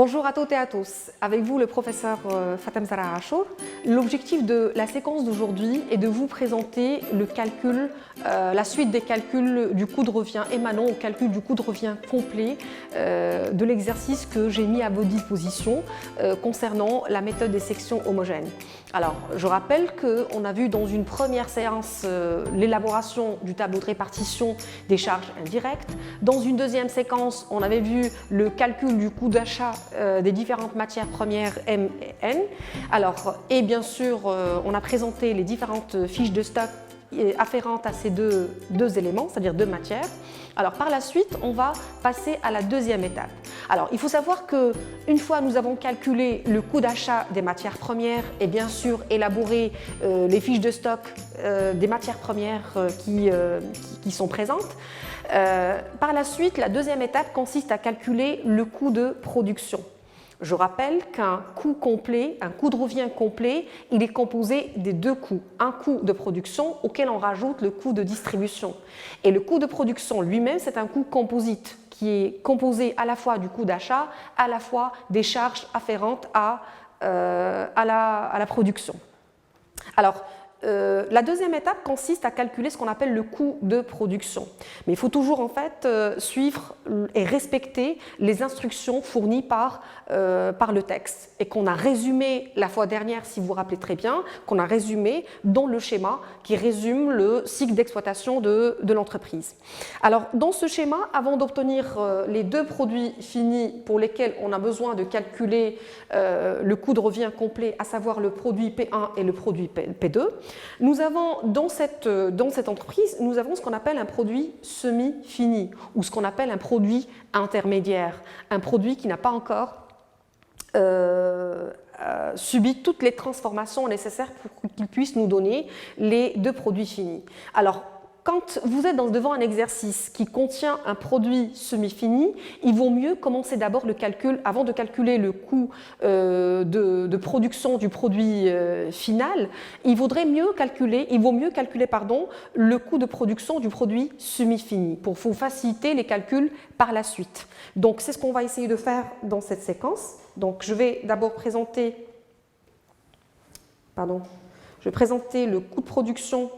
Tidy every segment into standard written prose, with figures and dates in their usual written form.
Bonjour à toutes et à tous, avec vous le professeur Fatem Zahra Achour. L'objectif de la séquence d'aujourd'hui est de vous présenter le calcul, la suite des calculs du coût de revient émanant au calcul du coût de revient complet de l'exercice que j'ai mis à vos dispositions concernant la méthode des sections homogènes. Alors, je rappelle qu'on a vu dans une première séance l'élaboration du tableau de répartition des charges indirectes. Dans une deuxième séquence, on avait vu le calcul du coût d'achat des différentes matières premières M et N. Alors, et bien sûr, on a présenté les différentes fiches de stock afférentes à ces deux éléments, c'est-à-dire deux matières. Alors par la suite, on va passer à la deuxième étape. Alors il faut savoir qu'une fois nous avons calculé le coût d'achat des matières premières et bien sûr élaboré les fiches de stock des matières premières qui sont présentes, par la suite, la deuxième étape consiste à calculer le coût de production. Je rappelle qu'un coût complet, un coût de revient complet, il est composé des deux coûts. Un coût de production auquel on rajoute le coût de distribution. Et le coût de production lui-même, c'est un coût composite qui est composé à la fois du coût d'achat, à la fois des charges afférentes à la production. Alors, la deuxième étape consiste à calculer ce qu'on appelle le coût de production. Mais il faut toujours en fait suivre et respecter les instructions fournies par le texte et qu'on a résumé la fois dernière, si vous vous rappelez très bien, qu'on a résumé dans le schéma qui résume le cycle d'exploitation de l'entreprise. Alors dans ce schéma, avant d'obtenir les deux produits finis pour lesquels on a besoin de calculer le coût de revient complet, à savoir le produit P1 et le produit P2, nous avons dans cette entreprise, nous avons ce qu'on appelle un produit semi-fini ou ce qu'on appelle un produit intermédiaire, un produit qui n'a pas encore subi toutes les transformations nécessaires pour qu'il puisse nous donner les deux produits finis. Alors, quand vous êtes devant un exercice qui contient un produit semi-fini, il vaut mieux commencer d'abord le calcul, avant de calculer le coût de production du produit final, il vaut mieux calculer le coût de production du produit semi-fini pour vous faciliter les calculs par la suite. Donc c'est ce qu'on va essayer de faire dans cette séquence. Donc je vais d'abord présenter le coût de production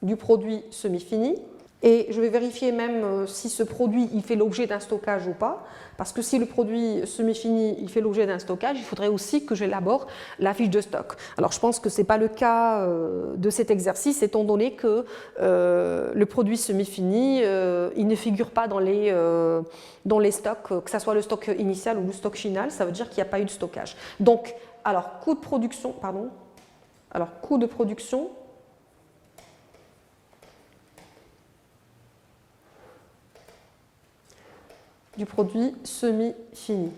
du produit semi-fini et je vais vérifier même si ce produit il fait l'objet d'un stockage ou pas, parce que si le produit semi-fini il fait l'objet d'un stockage, il faudrait aussi que j'élabore la fiche de stock. Alors je pense que ce n'est pas le cas de cet exercice étant donné que le produit semi-fini il ne figure pas dans les stocks, que ce soit le stock initial ou le stock final, ça veut dire qu'il n'y a pas eu de stockage. Donc, alors coût de production du produit semi-fini.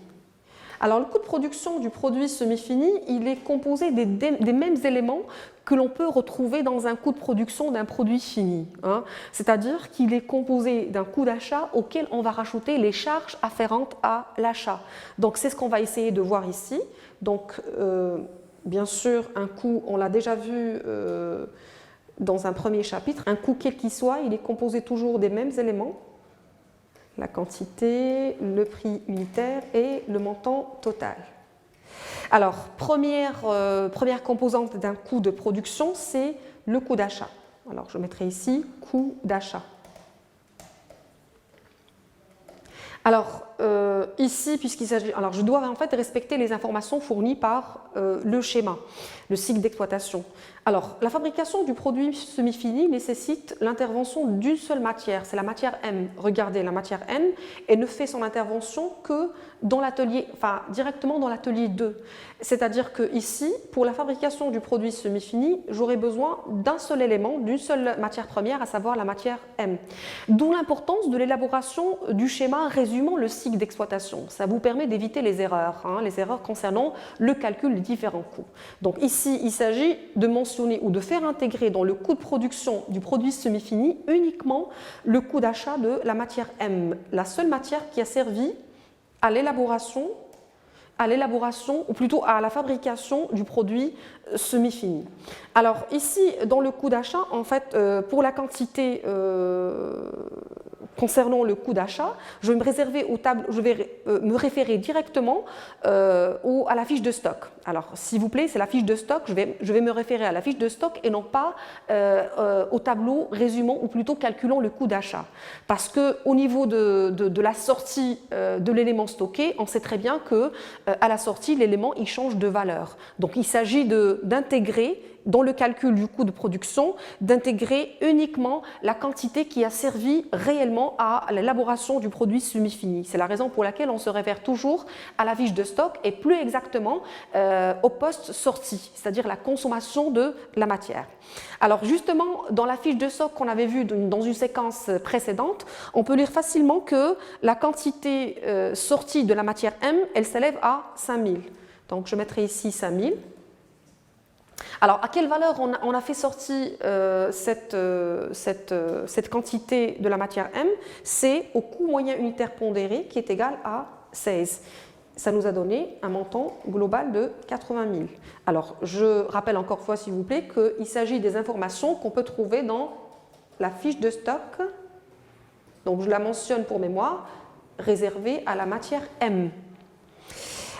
Alors le coût de production du produit semi-fini, il est composé des mêmes éléments que l'on peut retrouver dans un coût de production d'un produit fini. C'est-à-dire qu'il est composé d'un coût d'achat auquel on va rajouter les charges afférentes à l'achat. Donc c'est ce qu'on va essayer de voir ici. Donc bien sûr, un coût, on l'a déjà vu dans un premier chapitre, un coût quel qu'il soit, il est composé toujours des mêmes éléments. La quantité, le prix unitaire et le montant total. Alors, première composante d'un coût de production, c'est le coût d'achat. Alors, je mettrai ici coût d'achat. Alors, ici, puisqu'il s'agit... Alors, je dois en fait respecter les informations fournies par le schéma, le cycle d'exploitation. Alors, la fabrication du produit semi-fini nécessite l'intervention d'une seule matière, c'est la matière M. Regardez, la matière N, elle ne fait son intervention que dans l'atelier, enfin directement dans l'atelier 2. C'est-à-dire que ici, pour la fabrication du produit semi-fini, j'aurai besoin d'un seul élément, d'une seule matière première, à savoir la matière M. D'où l'importance de l'élaboration du schéma résumant le cycle d'exploitation. Ça vous permet d'éviter les erreurs concernant le calcul des différents coûts. Donc ici, il s'agit de mentionner ou de faire intégrer dans le coût de production du produit semi-fini uniquement le coût d'achat de la matière M, la seule matière qui a servi à l'élaboration, ou plutôt à la fabrication du produit semi-fini. Alors ici, dans le coût d'achat, en fait, pour la quantité concernant le coût d'achat, je vais me référer directement à la fiche de stock. Alors, s'il vous plaît, c'est la fiche de stock, je vais me référer à la fiche de stock et non pas au tableau résumant ou plutôt calculant le coût d'achat. Parce qu'au niveau de la sortie de l'élément stocké, on sait très bien qu'à la sortie, l'élément il change de valeur. Donc, il s'agit d'intégrer dans le calcul du coût de production, d'intégrer uniquement la quantité qui a servi réellement à l'élaboration du produit semi-fini. C'est la raison pour laquelle on se réfère toujours à la fiche de stock et plus exactement au poste sortie, c'est-à-dire la consommation de la matière. Alors justement, dans la fiche de stock qu'on avait vue dans une séquence précédente, on peut lire facilement que la quantité sortie de la matière M, elle s'élève à 5000. Donc je mettrai ici 5000. Alors, à quelle valeur on a fait sortir cette quantité de la matière M? C'est au coût moyen unitaire pondéré qui est égal à 16. Ça nous a donné un montant global de 80 000. Alors, je rappelle encore une fois, s'il vous plaît, qu'il s'agit des informations qu'on peut trouver dans la fiche de stock. Donc, je la mentionne pour mémoire, réservée à la matière M.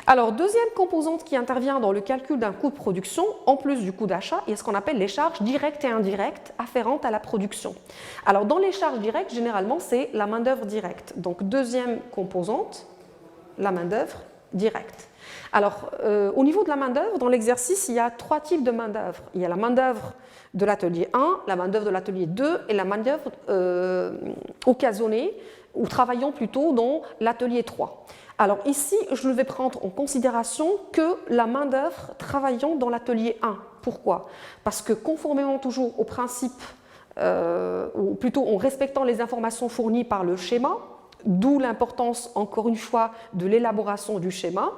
Alors, deuxième composante qui intervient dans le calcul d'un coût de production, en plus du coût d'achat, il y a ce qu'on appelle les charges directes et indirectes afférentes à la production. Alors, dans les charges directes, généralement, c'est la main-d'œuvre directe. Donc, deuxième composante, la main-d'œuvre directe. Alors, au niveau de la main-d'œuvre, dans l'exercice, il y a trois types de main-d'œuvre. Il y a la main-d'œuvre de l'atelier 1, la main-d'œuvre de l'atelier 2 et la main-d'œuvre occasionnée ou travaillant plutôt dans l'atelier 3. Alors ici, je ne vais prendre en considération que la main-d'œuvre travaillant dans l'atelier 1. Pourquoi? Parce que conformément toujours au principe, ou plutôt en respectant les informations fournies par le schéma, d'où l'importance, encore une fois, de l'élaboration du schéma,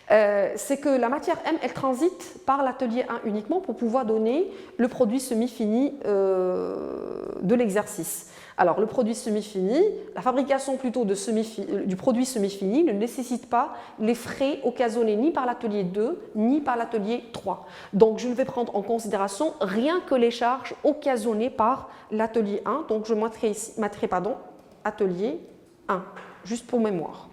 c'est que la matière M, elle transite par l'atelier 1 uniquement pour pouvoir donner le produit semi-fini de l'exercice. Alors, le produit semi-fini, la fabrication plutôt du produit semi-fini ne nécessite pas les frais occasionnés ni par l'atelier 2 ni par l'atelier 3. Donc, je ne vais prendre en considération rien que les charges occasionnées par l'atelier 1. Donc, je mettrai ici, atelier 1, juste pour mémoire.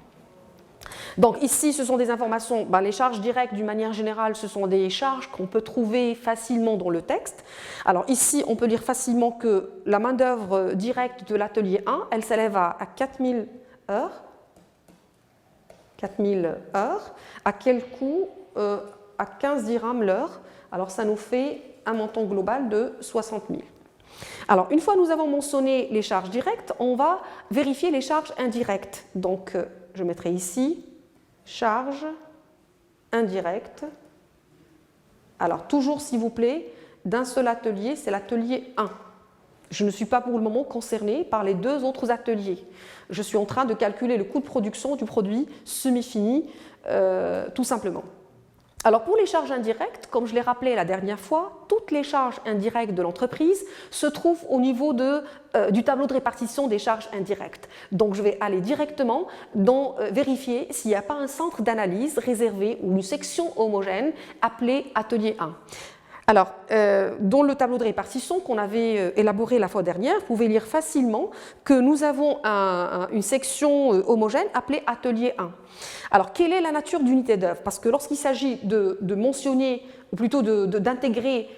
Donc ici, ce sont des informations, les charges directes d'une manière générale, ce sont des charges qu'on peut trouver facilement dans le texte. Alors ici, on peut lire facilement que la main-d'œuvre directe de l'atelier 1, elle s'élève à 4000 heures. 4000 heures. À quel coût? À 15 dirhams l'heure. Alors ça nous fait un montant global de 60 000. Alors, une fois que nous avons mentionné les charges directes, on va vérifier les charges indirectes. Donc, je mettrai ici charges indirectes. Alors, toujours, s'il vous plaît, d'un seul atelier, c'est l'atelier 1. Je ne suis pas pour le moment concernée par les deux autres ateliers. Je suis en train de calculer le coût de production du produit semi-fini, tout simplement. Alors pour les charges indirectes, comme je l'ai rappelé la dernière fois, toutes les charges indirectes de l'entreprise se trouvent au niveau du tableau de répartition des charges indirectes. Donc je vais aller directement vérifier s'il n'y a pas un centre d'analyse réservé ou une section homogène appelée atelier 1. Alors, dans le tableau de répartition qu'on avait élaboré la fois dernière, vous pouvez lire facilement que nous avons une section homogène appelée atelier 1. Alors, quelle est la nature d'unité d'œuvre? Parce que lorsqu'il s'agit de mentionner, ou plutôt d'intégrer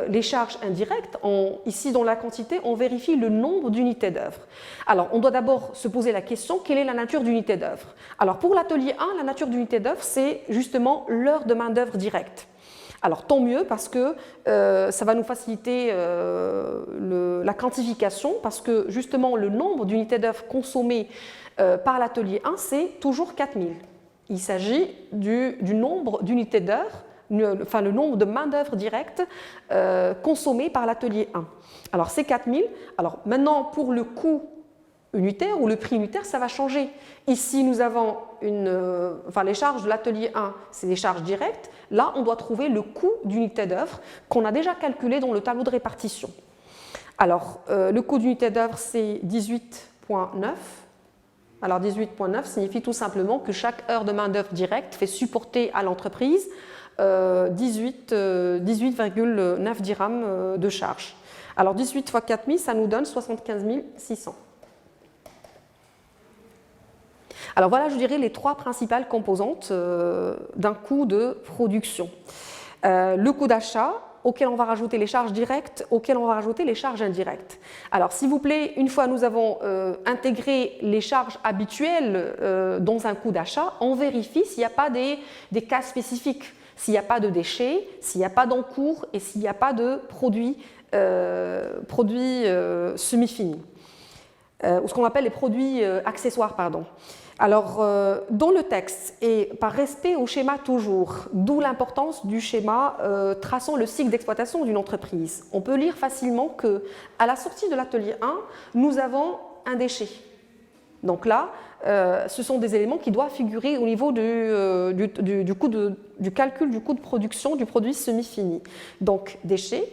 les charges indirectes, ici dans la quantité, on vérifie le nombre d'unités d'œuvre. Alors, on doit d'abord se poser la question, quelle est la nature d'unité d'œuvre? Alors, pour l'atelier 1, la nature d'unité d'œuvre, c'est justement l'heure de main-d'œuvre directe. Alors tant mieux parce que ça va nous faciliter la quantification parce que justement le nombre d'unités d'œuvre consommées par l'atelier 1 c'est toujours 4000. Il s'agit du nombre d'unités d'heure, enfin le nombre de main-d'œuvre directe consommées par l'atelier 1. Alors c'est 4000. Alors maintenant pour le coût unitaire ou le prix unitaire, ça va changer. Ici, nous avons les charges de l'atelier 1, c'est des charges directes. Là, on doit trouver le coût d'unité d'œuvre qu'on a déjà calculé dans le tableau de répartition. Alors, le coût d'unité d'œuvre, c'est 18,9. Alors, 18,9 signifie tout simplement que chaque heure de main-d'œuvre directe fait supporter à l'entreprise 18,9 dirhams de charge. Alors, 18 fois 4000, ça nous donne 75 600. Alors voilà, je dirais, les trois principales composantes d'un coût de production. Le coût d'achat, auquel on va rajouter les charges directes, auquel on va rajouter les charges indirectes. Alors, s'il vous plaît, une fois nous avons intégré les charges habituelles dans un coût d'achat, on vérifie s'il n'y a pas des cas spécifiques, s'il n'y a pas de déchets, s'il n'y a pas d'encours et s'il n'y a pas de produits semi-finis, ou ce qu'on appelle les produits accessoires, pardon. Alors, dans le texte, et par respect au schéma toujours, d'où l'importance du schéma traçant le cycle d'exploitation d'une entreprise, on peut lire facilement qu'à la sortie de l'atelier 1, nous avons un déchet. Donc là, ce sont des éléments qui doivent figurer au niveau du calcul du coût de production du produit semi-fini. Donc, déchets.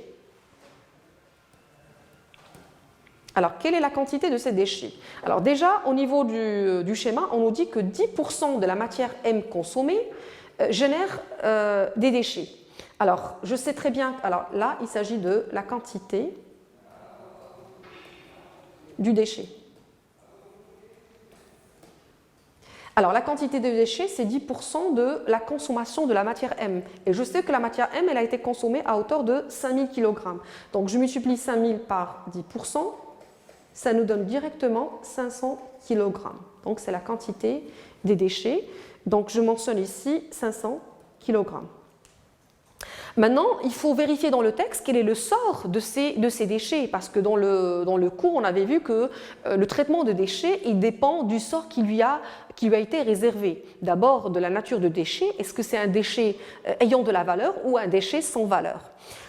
Alors, quelle est la quantité de ces déchets? Alors déjà, au niveau du schéma, on nous dit que 10% de la matière M consommée génère des déchets. Alors, je sais très bien, alors là, il s'agit de la quantité du déchet. Alors, la quantité de déchets, c'est 10% de la consommation de la matière M. Et je sais que la matière M, elle a été consommée à hauteur de 5000 kg. Donc, je multiplie 5000 par 10%. Ça nous donne directement 500 kg. Donc, c'est la quantité des déchets. Donc, je mentionne ici 500 kg. Maintenant, il faut vérifier dans le texte quel est le sort de ces déchets, parce que dans le cours, on avait vu que le traitement de déchets, il dépend du sort qui lui a été réservé. D'abord, de la nature de déchet. Est-ce que c'est un déchet ayant de la valeur ou un déchet sans valeur?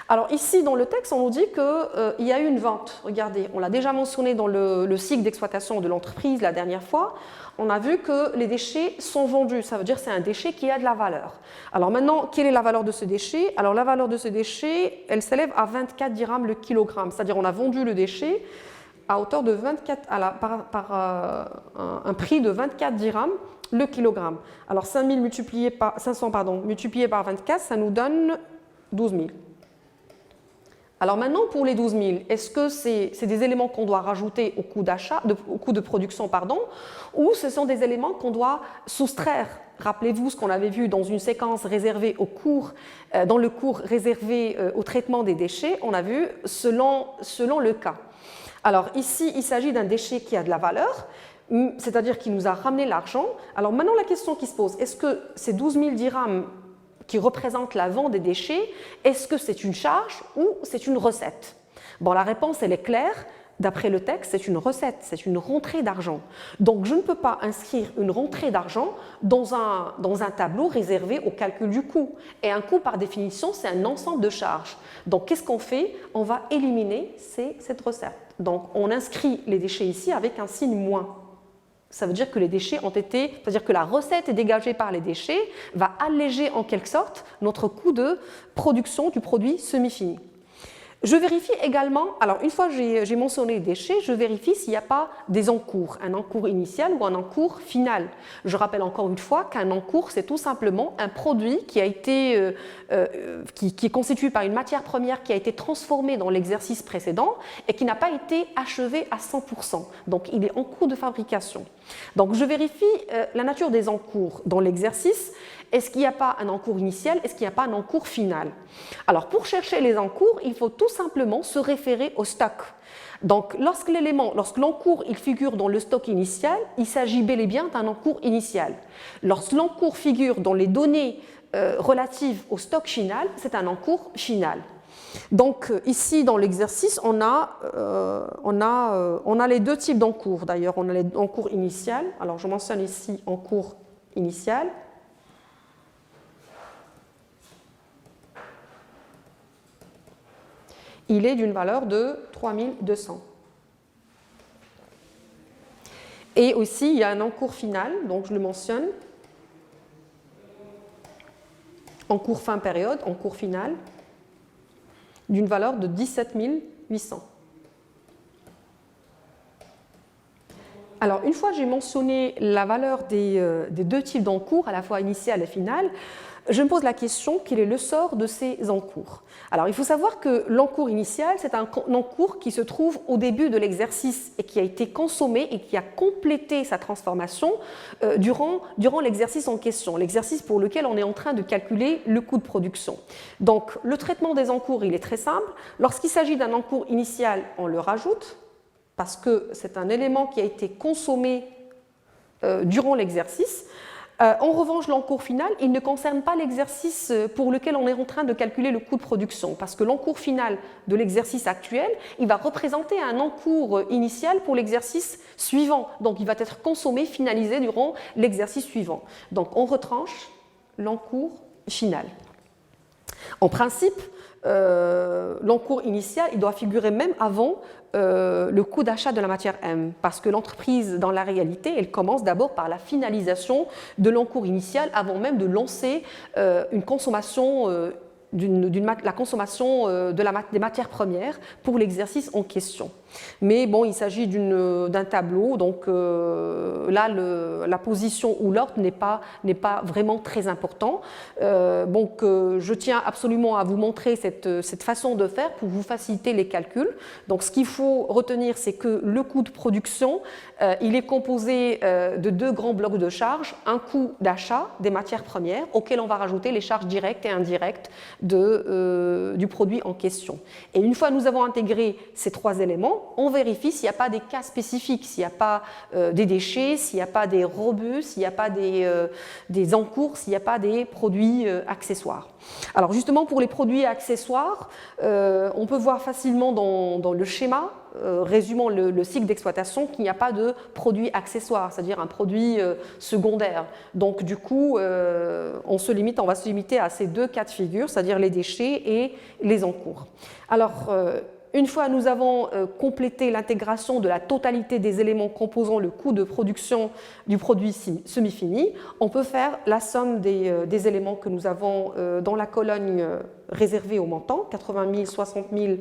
Alors ici, dans le texte, on nous dit qu'il y a eu une vente. Regardez, on l'a déjà mentionné dans le cycle d'exploitation de l'entreprise la dernière fois. On a vu que les déchets sont vendus. Ça veut dire que c'est un déchet qui a de la valeur. Alors maintenant, quelle est la valeur de ce déchet? Alors la valeur de ce déchet, elle s'élève à 24 dirhams le kilogramme. C'est-à-dire qu'on a vendu le déchet à hauteur de 24, un prix de 24 dirhams le kilogramme. Alors 500 multiplié par 24, ça nous donne 12 000. Alors maintenant, pour les 12 000, est-ce que c'est des éléments qu'on doit rajouter au coût d'achat, au coût de production, pardon, ou ce sont des éléments qu'on doit soustraire? Rappelez-vous ce qu'on avait vu dans une séquence réservée au cours, dans le cours réservé au traitement des déchets, on a vu selon le cas. Alors ici, il s'agit d'un déchet qui a de la valeur, c'est-à-dire qui nous a ramené l'argent. Alors maintenant, la question qui se pose, est-ce que ces 12 000 dirhams qui représente la vente des déchets, est-ce que c'est une charge ou c'est une recette? Bon, la réponse, elle est claire. D'après le texte, c'est une recette, c'est une rentrée d'argent. Donc, je ne peux pas inscrire une rentrée d'argent dans un tableau réservé au calcul du coût. Et un coût, par définition, c'est un ensemble de charges. Donc, qu'est-ce qu'on fait? On va éliminer cette recette. Donc, on inscrit les déchets ici avec un signe moins. Ça veut dire que les déchets ont été, c'est-à-dire que la recette dégagée par les déchets va alléger en quelque sorte notre coût de production du produit semi-fini. Je vérifie également, alors une fois que j'ai mentionné les déchets, je vérifie s'il n'y a pas des encours, un encours initial ou un encours final. Je rappelle encore une fois qu'un encours, c'est tout simplement un produit qui a été, qui est constitué par une matière première qui a été transformée dans l'exercice précédent et qui n'a pas été achevé à 100%. Donc il est en cours de fabrication. Donc je vérifie la nature des encours dans l'exercice. Est-ce qu'il n'y a pas un encours initial? Est-ce qu'il n'y a pas un encours final? Alors, pour chercher les encours, il faut tout simplement se référer au stock. Donc, lorsque l'encours il figure dans le stock initial, il s'agit bel et bien d'un encours initial. Lorsque l'encours figure dans les données relatives au stock final, c'est un encours final. Donc, ici, dans l'exercice, on a les deux types d'encours. D'ailleurs, on a l'encours initial. Alors, je mentionne ici encours initial. Il est d'une valeur de 3200. Et aussi, il y a un encours final, donc je le mentionne. Encours fin période, encours final, d'une valeur de 17 800. Alors, une fois que j'ai mentionné la valeur des deux types d'encours, à la fois initial et final, je me pose la question, quel est le sort de ces encours? Alors, il faut savoir que l'encours initial, c'est un encours qui se trouve au début de l'exercice et qui a été consommé et qui a complété sa transformation durant l'exercice en question, l'exercice pour lequel on est en train de calculer le coût de production. Donc, le traitement des encours, il est très simple. Lorsqu'il s'agit d'un encours initial, on le rajoute, parce que c'est un élément qui a été consommé durant l'exercice. En revanche, l'encours final, il ne concerne pas l'exercice pour lequel on est en train de calculer le coût de production, parce que l'encours final de l'exercice actuel, il va représenter un encours initial pour l'exercice suivant. Donc, il va être consommé, finalisé durant l'exercice suivant. Donc, on retranche l'encours final. En principe, l'encours initial, il doit figurer même avant le coût d'achat de la matière M, parce que l'entreprise, dans la réalité, elle commence d'abord par la finalisation de l'encours initial avant même de lancer une consommation la consommation des matières premières pour l'exercice en question. Mais bon, il s'agit d'un tableau, donc là, la position ou l'ordre n'est pas vraiment très important. Donc, je tiens absolument à vous montrer cette façon de faire pour vous faciliter les calculs. Donc, ce qu'il faut retenir, c'est que le coût de production, il est composé de deux grands blocs de charges, un coût d'achat des matières premières, auquel on va rajouter les charges directes et indirectes du produit en question. Et une fois que nous avons intégré ces trois éléments, on vérifie s'il n'y a pas des cas spécifiques, s'il n'y a pas des déchets, s'il n'y a pas des rebus, s'il n'y a pas des encours, s'il n'y a pas des produits accessoires. Alors justement, pour les produits accessoires, on peut voir facilement dans le schéma résumant le cycle d'exploitation qu'il n'y a pas de produit accessoire, c'est-à-dire un produit secondaire. Donc du coup, on va se limiter à ces deux cas de figure, c'est-à-dire les déchets et les encours. Alors, une fois nous avons complété l'intégration de la totalité des éléments composant le coût de production du produit semi-fini, on peut faire la somme des éléments que nous avons dans la colonne réservée au montant, 80 000, 60 000,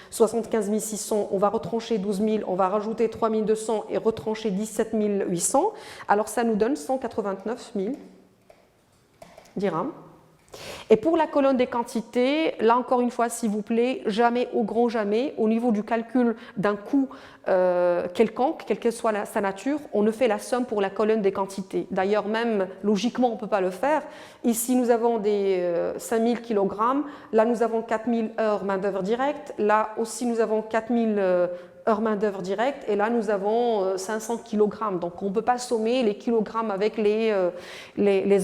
75 600, on va retrancher 12 000, on va rajouter 3 200 et retrancher 17 800. Alors ça nous donne 189 000 dirhams. Et pour la colonne des quantités, là encore une fois, s'il vous plaît, jamais au grand jamais, au niveau du calcul d'un coût quelconque, quelle que soit sa nature, on ne fait la somme pour la colonne des quantités. D'ailleurs, même logiquement, on ne peut pas le faire. Ici, nous avons des 5000 kg, là nous avons 4000 heures main-d'œuvre directe, là aussi nous avons 4000 heures main-d'œuvre directe, et là nous avons 500 kg. Donc on ne peut pas sommer les kilogrammes avec les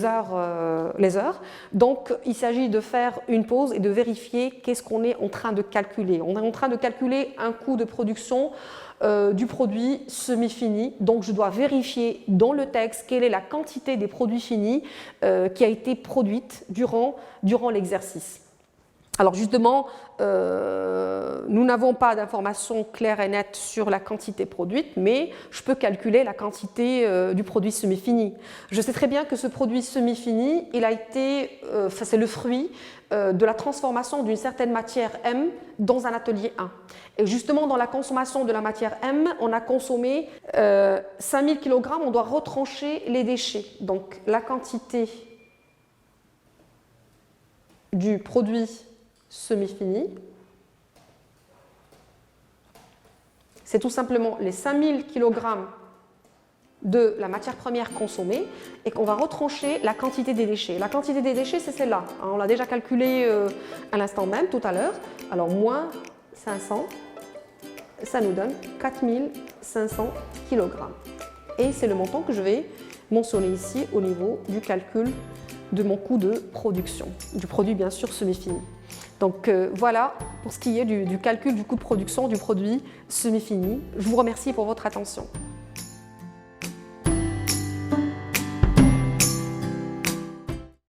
heures. Donc il s'agit de faire une pause et de vérifier qu'est-ce qu'on est en train de calculer. On est en train de calculer un coût de production du produit semi-fini. Donc je dois vérifier dans le texte quelle est la quantité des produits finis qui a été produite durant l'exercice. Alors justement, nous n'avons pas d'informations claires et nettes sur la quantité produite, mais je peux calculer la quantité du produit semi-fini. Je sais très bien que ce produit semi-fini, c'est le fruit de la transformation d'une certaine matière M dans un atelier 1. Et justement, dans la consommation de la matière M, on a consommé 5000 kg, on doit retrancher les déchets. Donc la quantité du produit semi-fini, c'est tout simplement les 5000 kg de la matière première consommée et qu'on va retrancher la quantité des déchets. La quantité des déchets, c'est celle-là. On l'a déjà calculée à l'instant même, tout à l'heure. Alors, moins 500, ça nous donne 4500 kg. Et c'est le montant que je vais mentionner ici au niveau du calcul de mon coût de production, du produit bien sûr semi-fini. Donc voilà pour ce qui est du calcul du coût de production du produit semi-fini. Je vous remercie pour votre attention.